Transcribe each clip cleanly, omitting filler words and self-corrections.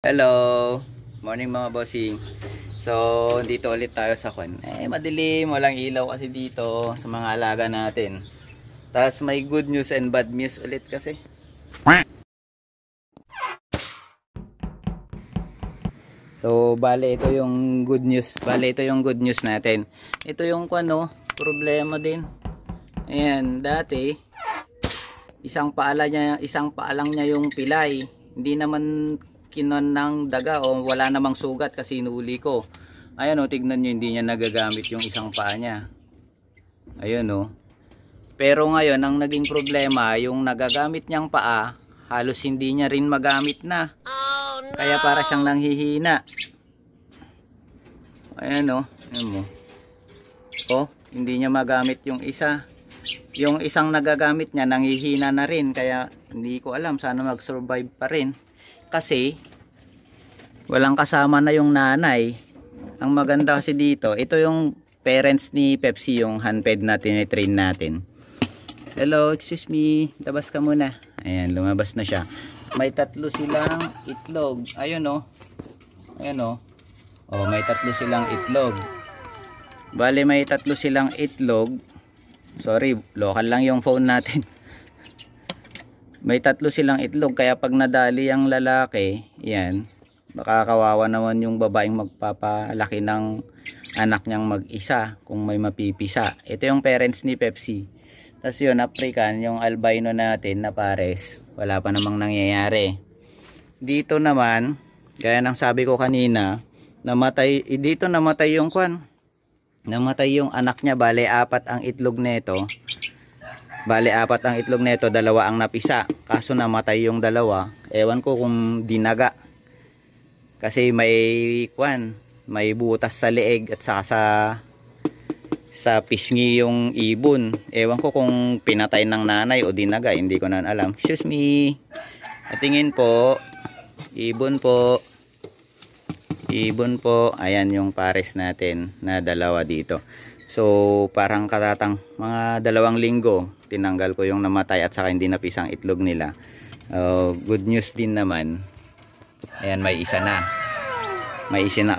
Hello! Morning mga bossing. So, dito ulit tayo sa kwan. Madilim, walang ilaw kasi dito sa mga alaga natin. Tapos may good news and bad news ulit kasi. So, bale ito yung good news. Bale ito yung good news natin. Ito yung kwan, problema din. Ayan, dati isang paalang niya yung pilay. Hindi naman kinon ng daga o wala namang sugat kasi inuli ko. Ayan tignan nyo, hindi niya nagagamit yung isang paa niya. Ayun Pero ngayon ang naging problema, yung nagagamit niyang paa halos hindi niya rin magamit na. Oh, no! Kaya para siyang nanghihina. Ayan ayan mo. Hindi niya magamit yung isa. Yung isang nagagamit niya nanghihina na rin, kaya hindi ko alam sana mag-survive pa rin. Kasi walang kasama na yung nanay. Ang maganda kasi dito, ito yung parents ni Pepsi, yung handfed natin, i-train natin. Hello, excuse me, labas ka muna. Ayan, lumabas na siya. May tatlo silang itlog. Ayun ayan may tatlo silang itlog. Bale may tatlo silang itlog. Sorry, local lang yung phone natin. May tatlo silang itlog, kaya pag nadali ang lalaki, yan, baka kawawa naman yung babaeng magpapalaki ng anak niyang mag-isa kung may mapipisa. Ito yung parents ni Pepsi. Tapos yun, African, yung albino natin na pares, wala pa namang nangyayari. Dito naman, gaya ng sabi ko kanina, dito namatay yung kwan. Namatay yung anak niya, bale apat ang itlog nito. Dalawa ang napisa. Kaso namatay yung dalawa. Ewan ko kung dinaga. Kasi may butas sa leeg at saka sa pisngi yung ibon. Ewan ko kung pinatay ng nanay o dinaga, hindi ko na alam. Excuse me. Tingin po. Ibon po. Ayan yung pares natin na dalawa dito. So parang katatang mga 2 linggo tinanggal ko yung namatay at saka hindi napisang itlog nila. Good news din naman. Ayan, may isa na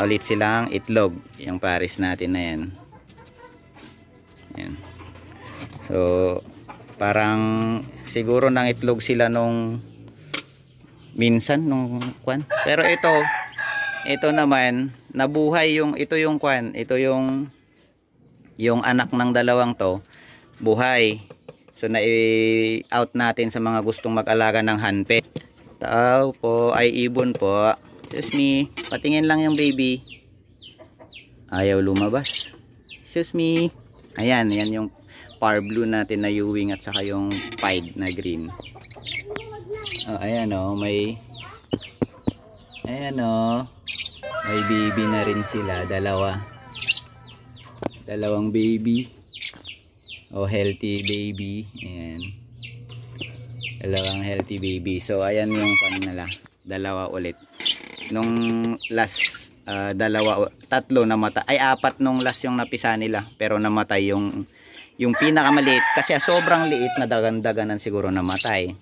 ulit silang itlog, yung pares natin na yan. Ayan. So parang siguro nang itlog sila nung minsan nung kwan. Pero ito naman nabuhay ito yung anak ng dalawang to, buhay. So na-out natin sa mga gustong mag-alaga ng handpet. Tao po, ay ibon po. Excuse me, patingin lang yung baby. Ayaw lumabas. Excuse me. Ayan yung par blue natin na Ewing at saka yung pied na green. Ayan may baby na rin sila, dalawang baby, healthy baby. Ayan, dalawang healthy baby. So ayan yung kanila, dalawa ulit nung last, tatlo namatay, ay apat nung last yung napisa nila, pero namatay yung pinakamaliit kasi sobrang liit na dagandaganan siguro namatay.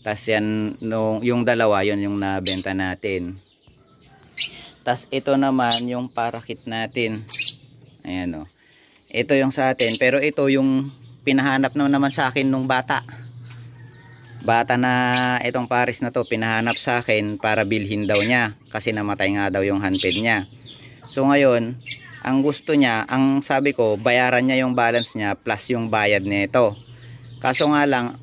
Tas yan yung dalawa, yun yung nabenta natin. Tas ito naman yung parakit natin. Ayan ito yung sa atin, pero ito yung pinahanap naman sa akin nung bata na itong pares na to, pinahanap sa akin para bilhin daw niya kasi namatay nga daw yung handped niya. So ngayon ang gusto niya, ang sabi ko, bayaran niya yung balance niya plus yung bayad nito. Kaso nga lang,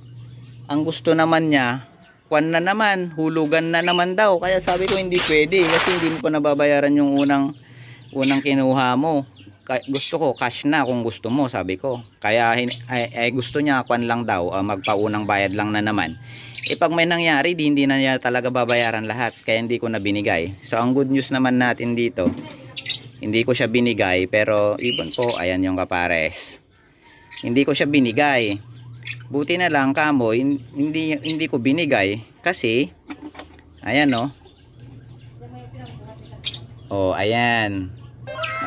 ang gusto naman niya, hulugan na naman daw. Kaya sabi ko hindi pwede kasi hindi mo pa nababayaran yung unang kinuha mo. Gusto ko cash na kung gusto mo, sabi ko. Kaya gusto niya lang daw, magpaunang bayad lang na naman. Pag may nangyari, hindi na niya talaga babayaran lahat. Kaya hindi ko na binigay. So ang good news naman natin dito, hindi ko siya binigay, pero ibon po, ayan yung kapares. Hindi ko siya binigay. Buti na lang kamo, hindi ko binigay kasi ayan ayan,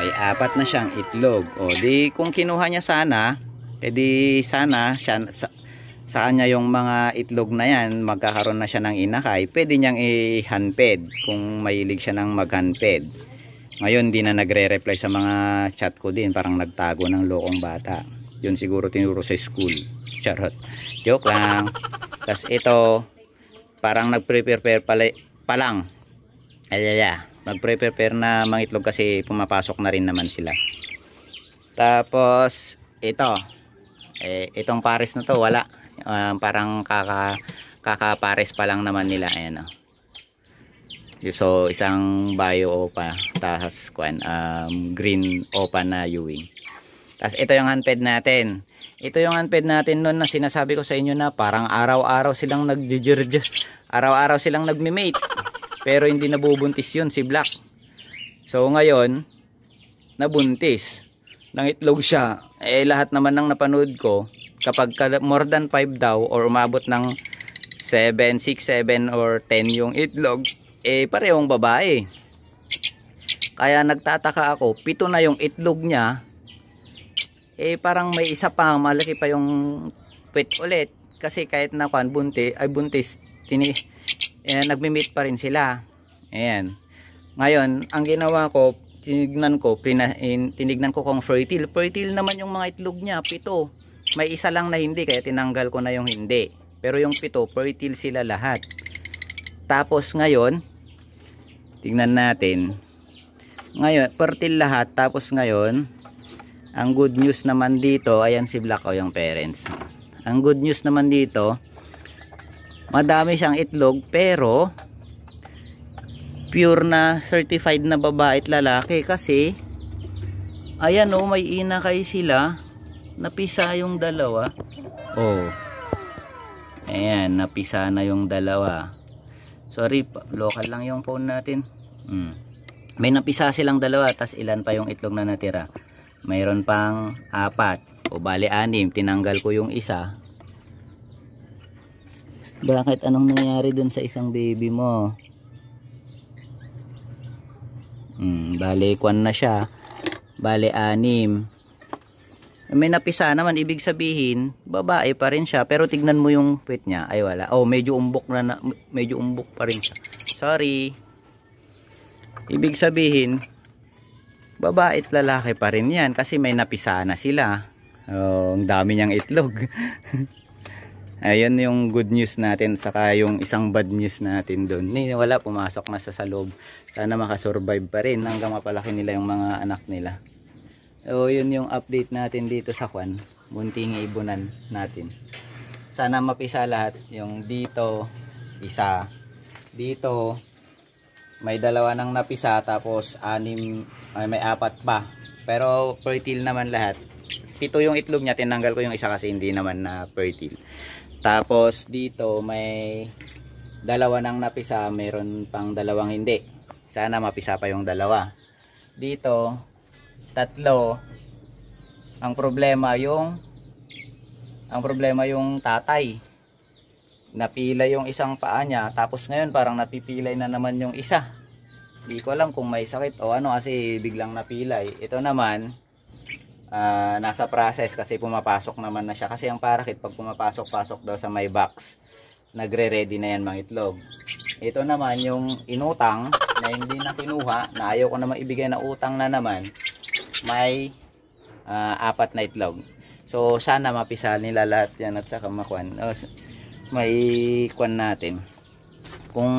may apat na siyang itlog. Di kung kinuha niya sana, edi sana sa kanya yung mga itlog na yan, magkakaroon na siya ng inakay, pwede niyang i-handfed kung mahilig siya ng mag-handfed. Ngayon di na nagre-reply sa mga chat ko din, parang nagtago ng lokong bata. Yun siguro tinuro sa school. Charot, joke lang. Tapos ito parang nagprepare pa lang. Magprepare na mangitlog kasi pumapasok na rin naman sila. Tapos ito itong pares na to wala, parang kakapares pa lang naman nila. Ayan, so isang bio opa, tapos green opa na ewing. Tapos ito yung handfed natin. Ito yung handfed natin noon na sinasabi ko sa inyo na parang araw-araw silang araw-araw silang nagme-mate. Pero hindi nabubuntis yun si Black. So ngayon nabuntis. Nang itlog siya. Lahat naman ng napanood ko, kapag more than 5 daw or umabot ng 7, 6, 7 or 10 yung itlog, parehong babae. Kaya nagtataka ako, 7 na yung itlog niya, parang may isa pa, malaki pa yung puwet ulit. Kasi kahit na buntis, nagmi-meet pa rin sila. Ayan. Ngayon, ang ginawa ko, tinignan ko kung fertile naman yung mga itlog niya, 7. May isa lang na hindi, kaya tinanggal ko na yung hindi. Pero yung 7 fertile sila lahat. Tapos ngayon tingnan natin, ngayon fertile lahat. Tapos ngayon ang good news naman dito, ayan si Black yung parents. Ang good news naman dito, madami siyang itlog pero pure na certified na babae at lalaki. Kasi ayan may inakay sila, napisa yung dalawa. Ayan, napisa na yung dalawa. Sorry, local lang yung phone natin. May napisa silang dalawa, tas ilan pa yung itlog na natira? Mayroon pang 4 o bali 6. Tinanggal ko yung isa. Bakit? Anong nangyari dun sa isang baby mo? Bale 1 na siya, bale 6. May napisa naman, ibig sabihin babae pa rin siya, pero tignan mo yung puwet niya, ay wala. Medyo umbok medyo umbok pa rin siya. Sorry. Ibig sabihin babae at lalaki pa rin yan kasi may napisa na sila. Ang dami niyang itlog. Ayun yung good news natin, saka yung isang bad news natin doon. Wala, pumasok na sa loob. Sana makasurvive pa rin hanggang mapalaki nila yung mga anak nila. So yun yung update natin dito sa munting ibunan natin. Sana mapisa lahat. Yung dito isa, dito may 2 nang napisa, tapos 6, may 4 pa. Pero fertile naman lahat. 7 yung itlog niya, tinanggal ko yung isa kasi hindi naman na fertile. Tapos dito may 2 nang napisa, meron pang 2 hindi. Sana mapisa pa yung 2. Dito 3. Ang problema yung tatay. Napila yung isang paa niya, tapos ngayon parang napipilay na naman yung isa. Hindi ko alam kung may sakit o ano kasi biglang napilay. Ito naman nasa process kasi pumapasok naman na siya. Kasi ang parakit pag pumapasok-pasok daw sa may box, nagre-ready na yan mga itlog. Ito naman yung inutang na hindi na kinuha, na ayaw ko naman ibigay na utang na naman, may 4 na itlog. So sana mapisa nila lahat yan at saka makuan. May kuan natin. Kung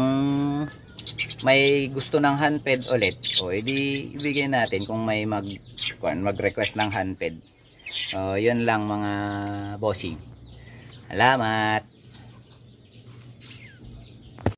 may gusto ng handfed ulit, edi ibigay natin kung may mag-request ng handfed. Yun lang mga bossing. Salamat.